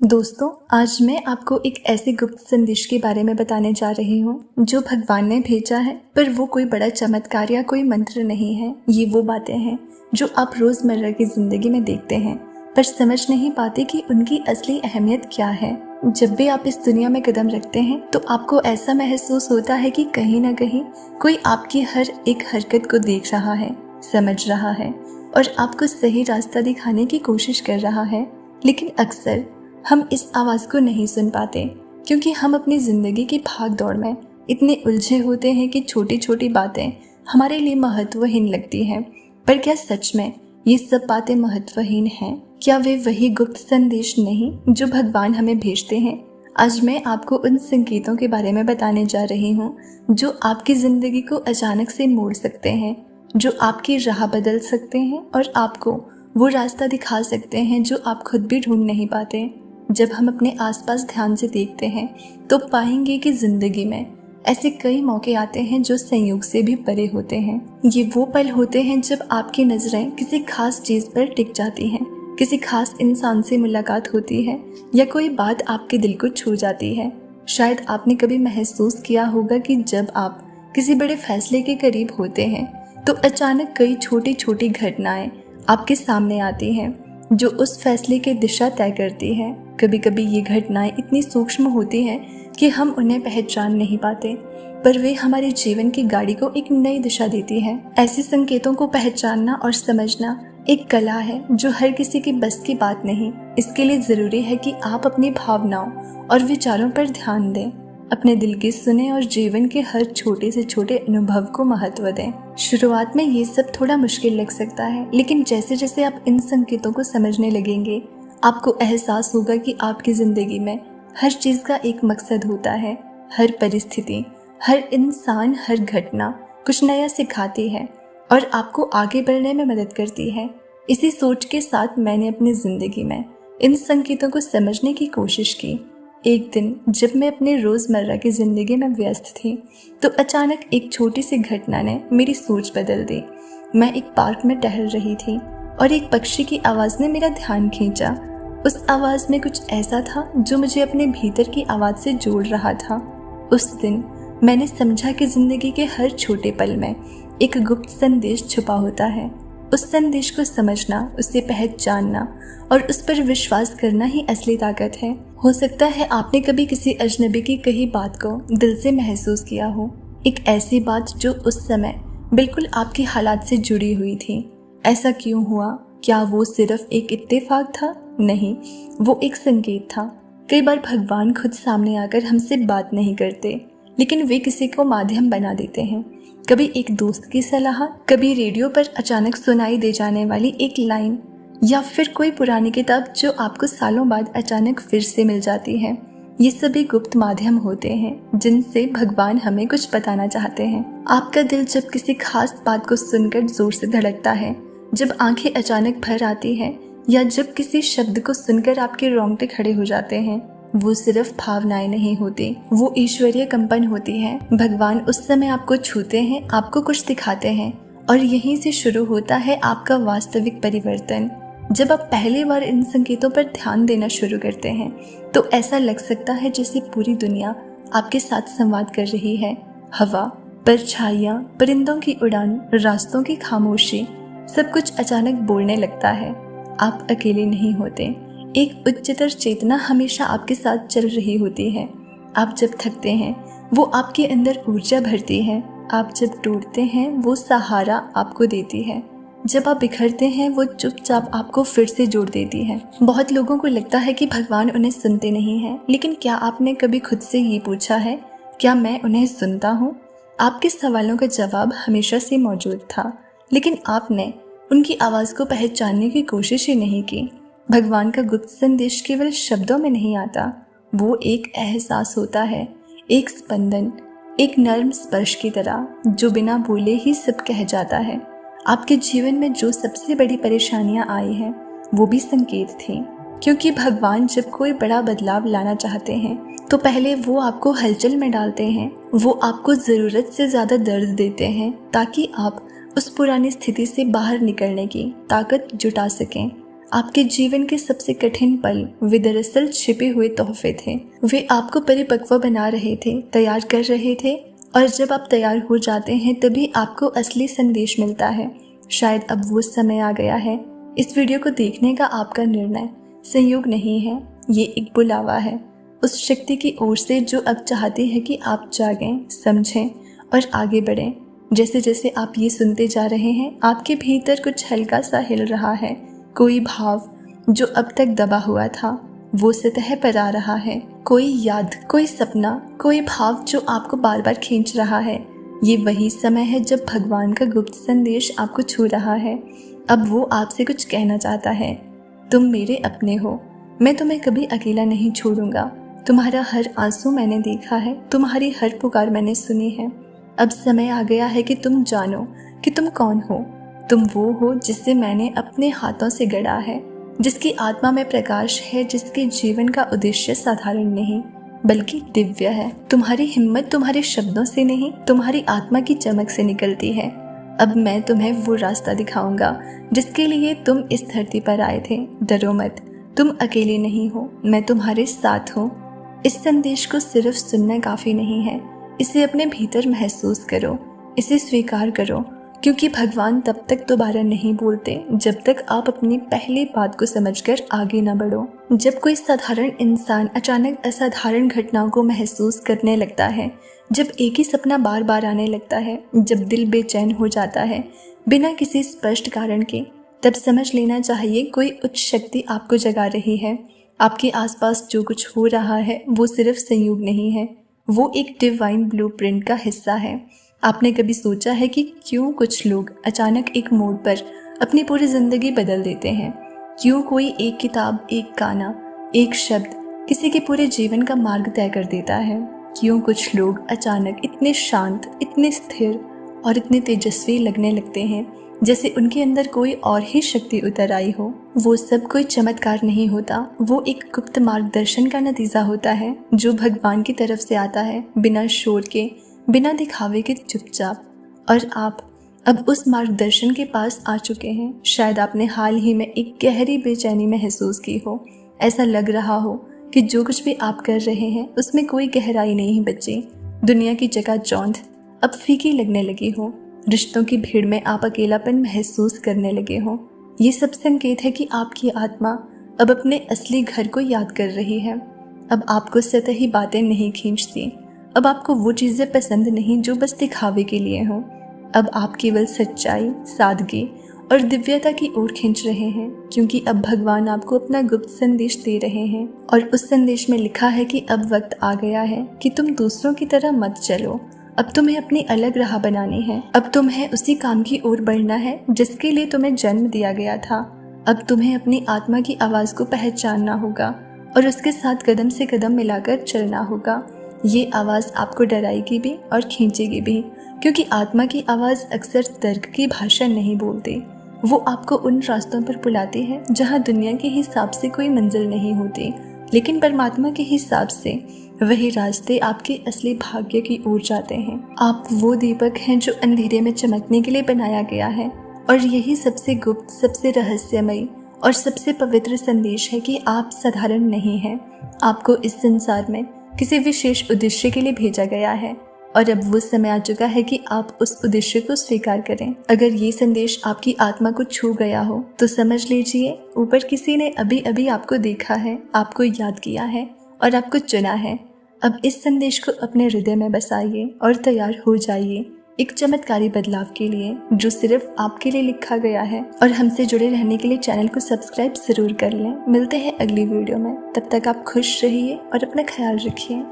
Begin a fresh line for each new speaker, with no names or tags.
दोस्तों, आज मैं आपको एक ऐसे गुप्त संदेश के बारे में बताने जा रही हूँ जो भगवान ने भेजा है। पर वो कोई बड़ा चमत्कार या कोई मंत्र नहीं है। ये वो बातें हैं जो आप रोजमर्रा की जिंदगी में देखते हैं पर समझ नहीं पाते कि उनकी असली अहमियत क्या है। जब भी आप इस दुनिया में कदम रखते हैं तो आपको ऐसा महसूस होता है कि कहीं ना कहीं कोई आपकी हर एक हरकत को देख रहा है, समझ रहा है और आपको सही रास्ता दिखाने की कोशिश कर रहा है। लेकिन अक्सर हम इस आवाज़ को नहीं सुन पाते क्योंकि हम अपनी ज़िंदगी की भाग दौड़ में इतने उलझे होते हैं कि छोटी छोटी बातें हमारे लिए महत्वहीन लगती हैं। पर क्या सच में ये सब बातें महत्वहीन हैं? क्या वे वही गुप्त संदेश नहीं जो भगवान हमें भेजते हैं? आज मैं आपको उन संकेतों के बारे में बताने जा रही हूँ जो आपकी ज़िंदगी को अचानक से मोड़ सकते हैं, जो आपकी राह बदल सकते हैं और आपको वो रास्ता दिखा सकते हैं जो आप खुद भी ढूंढ नहीं पाते। जब हम अपने आसपास ध्यान से देखते हैं तो पाएंगे कि जिंदगी में ऐसे कई मौके आते हैं जो संयोग से भी परे होते हैं। ये वो पल होते हैं जब आपकी नजरें किसी खास चीज पर टिक जाती हैं, किसी खास इंसान से मुलाकात होती है या कोई बात आपके दिल को छू जाती है। शायद आपने कभी महसूस किया होगा कि जब आप किसी बड़े फैसले के करीब होते हैं तो अचानक कई छोटी छोटी घटनाएं आपके सामने आती हैं जो उस फैसले की दिशा तय करती है। कभी कभी ये घटनाएं इतनी सूक्ष्म होती हैं कि हम उन्हें पहचान नहीं पाते, पर वे हमारे जीवन की गाड़ी को एक नई दिशा देती है। ऐसे संकेतों को पहचानना और समझना एक कला है जो हर किसी की बस की बात नहीं। इसके लिए जरूरी है कि आप अपनी भावनाओं और विचारों पर ध्यान दें, अपने दिल की सुने और जीवन के हर छोटे से छोटे अनुभव को महत्व दें। शुरुआत में ये सब थोड़ा मुश्किल लग सकता है, लेकिन जैसे जैसे आप इन संकेतों को समझने लगेंगे आपको एहसास होगा कि आपकी जिंदगी में हर चीज का एक मकसद होता है। हर परिस्थिति, हर इंसान, हर घटना कुछ नया सिखाती है और आपको आगे बढ़ने में मदद करती है। इसी सोच के साथ मैंने अपनी जिंदगी में इन संकेतों को समझने की कोशिश की। एक दिन जब मैं अपने रोजमर्रा की जिंदगी में व्यस्त थी तो अचानक एक छोटी सी घटना ने मेरी सोच बदल दी। मैं एक पार्क में टहल रही थी और एक पक्षी की आवाज ने मेरा ध्यान खींचा। उस आवाज में कुछ ऐसा था जो मुझे अपने भीतर की आवाज से जोड़ रहा था। उस दिन मैंने समझा कि जिंदगी के हर छोटे पल में एक गुप्त संदेश छुपा होता है। उस संदेश को समझना, उसे पहचानना और उस पर विश्वास करना ही असली ताकत है। हो सकता है आपने कभी किसी अजनबी की कही बात को दिल से महसूस किया हो, एक ऐसी बात जो उस समय बिल्कुल आपके हालात से जुड़ी हुई थी। ऐसा क्यों हुआ? क्या वो सिर्फ एक इत्तेफाक था? नहीं, वो एक संकेत था। कई बार भगवान खुद सामने आकर हमसे बात नहीं करते, लेकिन वे किसी को माध्यम बना देते हैं। कभी एक दोस्त की सलाह, कभी रेडियो पर अचानक सुनाई दे जाने वाली एक लाइन या फिर कोई पुरानी किताब जो आपको सालों बाद अचानक फिर से मिल जाती है। ये सभी गुप्त माध्यम होते हैं जिनसे भगवान हमें कुछ बताना चाहते हैं। आपका दिल जब किसी खास बात को सुनकर जोर से धड़कता है, जब आंखें अचानक भर आती हैं या जब किसी शब्द को सुनकर आपके रोंगटे खड़े हो जाते हैं, वो सिर्फ भावनाएं नहीं होती, वो ईश्वरीय कंपन होती है। भगवान उस समय आपको छूते हैं, आपको कुछ दिखाते हैं और यहीं से शुरू होता है आपका वास्तविक परिवर्तन। जब आप पहली बार इन संकेतों पर ध्यान देना शुरू करते हैं तो ऐसा लग सकता है जैसे पूरी दुनिया आपके साथ संवाद कर रही है। हवा, परछाइयाँ, परिंदों की उड़ान, रास्तों की खामोशी, सब कुछ अचानक बोलने लगता है। आप अकेले नहीं होते, एक उच्चतर चेतना हमेशा आपके साथ चल रही होती है। आप जब थकते हैं वो आपके अंदर ऊर्जा भरती है, आप जब टूटते हैं वो सहारा आपको देती है, जब आप बिखरते हैं वो चुपचाप आपको फिर से जोड़ देती है। बहुत लोगों को लगता है कि भगवान उन्हें सुनते नहीं हैं, लेकिन क्या आपने कभी खुद से ये पूछा है, क्या मैं उन्हें सुनता हूँ? आपके सवालों का जवाब हमेशा से मौजूद था, लेकिन आपने उनकी आवाज़ को पहचानने की कोशिश ही नहीं की। भगवान का गुप्त संदेश केवल शब्दों में नहीं आता, वो एक एहसास होता है, एक स्पंदन, एक नर्म स्पर्श की तरह जो बिना बोले ही सब कह जाता है। आपके जीवन में जो सबसे बड़ी परेशानियां आई हैं वो भी संकेत थी, क्योंकि भगवान जब कोई बड़ा बदलाव लाना चाहते हैं तो पहले वो आपको हलचल में डालते हैं। वो आपको ज़रूरत से ज़्यादा दर्द देते हैं ताकि आप उस पुरानी स्थिति से बाहर निकलने की ताकत जुटा सकें। आपके जीवन के सबसे कठिन पल वे दरअसल छिपे हुए तोहफे थे। वे आपको परिपक्व बना रहे थे, तैयार कर रहे थे, और जब आप तैयार हो जाते हैं तभी आपको असली संदेश मिलता है। शायद अब वो समय आ गया है। इस वीडियो को देखने का आपका निर्णय संयोग नहीं है, ये एक बुलावा है उस शक्ति की ओर से जो अब चाहती है कि आप जागें, समझें और आगे बढ़ें। जैसे जैसे आप ये सुनते जा रहे हैं, आपके भीतर कुछ हल्का सा हिल रहा है। कोई भाव जो अब तक दबा हुआ था वो सतह पर आ रहा है। कोई याद, कोई सपना, कोई भाव जो आपको बार बार खींच रहा है। ये वही समय है जब भगवान का गुप्त संदेश आपको छू रहा है। अब वो आपसे कुछ कहना चाहता है। तुम मेरे अपने हो, मैं तुम्हें कभी अकेला नहीं छोड़ूंगा। तुम्हारा हर आंसू मैंने देखा है, तुम्हारी हर पुकार मैंने सुनी है। अब समय आ गया है कि तुम जानो कि तुम कौन हो। तुम वो हो जिसे मैंने अपने हाथों से गढ़ा है, जिसकी आत्मा में प्रकाश है, जिसके जीवन का उद्देश्य साधारण नहीं बल्कि दिव्य है। तुम्हारी हिम्मत तुम्हारे शब्दों से नहीं, तुम्हारी आत्मा की चमक से निकलती है। अब मैं तुम्हें वो रास्ता दिखाऊंगा जिसके लिए तुम इस धरती पर आए थे। डरो मत, तुम अकेले नहीं हो, मैं तुम्हारे साथ हूँ। इस संदेश को सिर्फ सुनना काफी नहीं है, इसे अपने भीतर महसूस करो, इसे स्वीकार करो, क्योंकि भगवान तब तक दोबारा नहीं बोलते जब तक आप अपनी पहली बात को समझकर आगे न बढ़ो। जब कोई साधारण इंसान अचानक असाधारण घटनाओं को महसूस करने लगता है, जब एक ही सपना बार बार आने लगता है, जब दिल बेचैन हो जाता है बिना किसी स्पष्ट कारण के, तब समझ लेना चाहिए कोई उच्च शक्ति आपको जगा रही है। आपके आसपास जो कुछ हो रहा है वो सिर्फ संयोग नहीं है, वो एक डिवाइन ब्लूप्रिंट का हिस्सा है। आपने कभी सोचा है कि क्यों कुछ लोग अचानक एक मोड़ पर अपनी पूरी जिंदगी बदल देते हैं? क्यों कोई एक किताब, एक गाना, एक शब्द किसी के पूरे जीवन का मार्ग तय कर देता है? क्यों कुछ लोग अचानक इतने शांत, इतने स्थिर और इतने तेजस्वी लगने लगते हैं जैसे उनके अंदर कोई और ही शक्ति उतर आई हो? वो सब कोई चमत्कार नहीं होता, वो एक गुप्त मार्गदर्शन का नतीजा होता है जो भगवान की तरफ से आता है, बिना शोर के, बिना दिखावे के, चुपचाप। और आप अब उस मार्गदर्शन के पास आ चुके हैं। शायद आपने हाल ही में एक गहरी बेचैनी महसूस की हो। ऐसा लग रहा हो कि जो कुछ भी आप कर रहे हैं उसमें कोई गहराई नहीं बची। दुनिया की चकाचौंध अब फीकी लगने लगी हो। रिश्तों की भीड़ में आप अकेलापन महसूस करने लगे हो। ये सब संकेत है कि आपकी आत्मा अब अपने असली घर को याद कर रही है। अब आपको सतही बातें नहीं खींचती। अब आपको वो चीज़ें पसंद नहीं जो बस दिखावे के लिए हो। अब आप केवल सच्चाई, सादगी और दिव्यता की ओर खींच रहे हैं, क्योंकि अब भगवान आपको अपना गुप्त संदेश दे रहे हैं। और उस संदेश में लिखा है कि अब वक्त आ गया है कि तुम दूसरों की तरह मत चलो। अब तुम्हें अपनी अलग राह बनानी है। अब तुम्हें उसी काम की ओर बढ़ना है जिसके लिए तुम्हें जन्म दिया गया था। अब तुम्हें अपनी आत्मा की आवाज़ को पहचानना होगा और उसके साथ कदम से कदम मिलाकर चलना होगा। ये आवाज़ आपको डराएगी भी और खींचेगी भी, क्योंकि आत्मा की आवाज़ अक्सर तर्क की भाषा नहीं बोलती। वो आपको उन रास्तों पर बुलाती है जहाँ दुनिया के हिसाब से कोई मंजिल नहीं होती, लेकिन परमात्मा के हिसाब से वही रास्ते आपके असली भाग्य की ओर जाते हैं। आप वो दीपक हैं जो अंधेरे में चमकने के लिए बनाया गया है, और यही सबसे गुप्त, सबसे रहस्यमयी और सबसे पवित्र संदेश है कि आप साधारण नहीं हैं। आपको इस संसार में किसी विशेष उद्देश्य के लिए भेजा गया है, और अब वो समय आ चुका है कि आप उस उद्देश्य को स्वीकार करें। अगर ये संदेश आपकी आत्मा को छू गया हो तो समझ लीजिए ऊपर किसी ने अभी अभी आपको देखा है, आपको याद किया है और आपको चुना है। अब इस संदेश को अपने हृदय में बसाइए और तैयार हो जाइए एक चमत्कारी बदलाव के लिए जो सिर्फ आपके लिए लिखा गया है। और हमसे जुड़े रहने के लिए चैनल को सब्सक्राइब जरूर कर लें। मिलते हैं अगली वीडियो में, तब तक आप खुश रहिए और अपना ख्याल रखिए।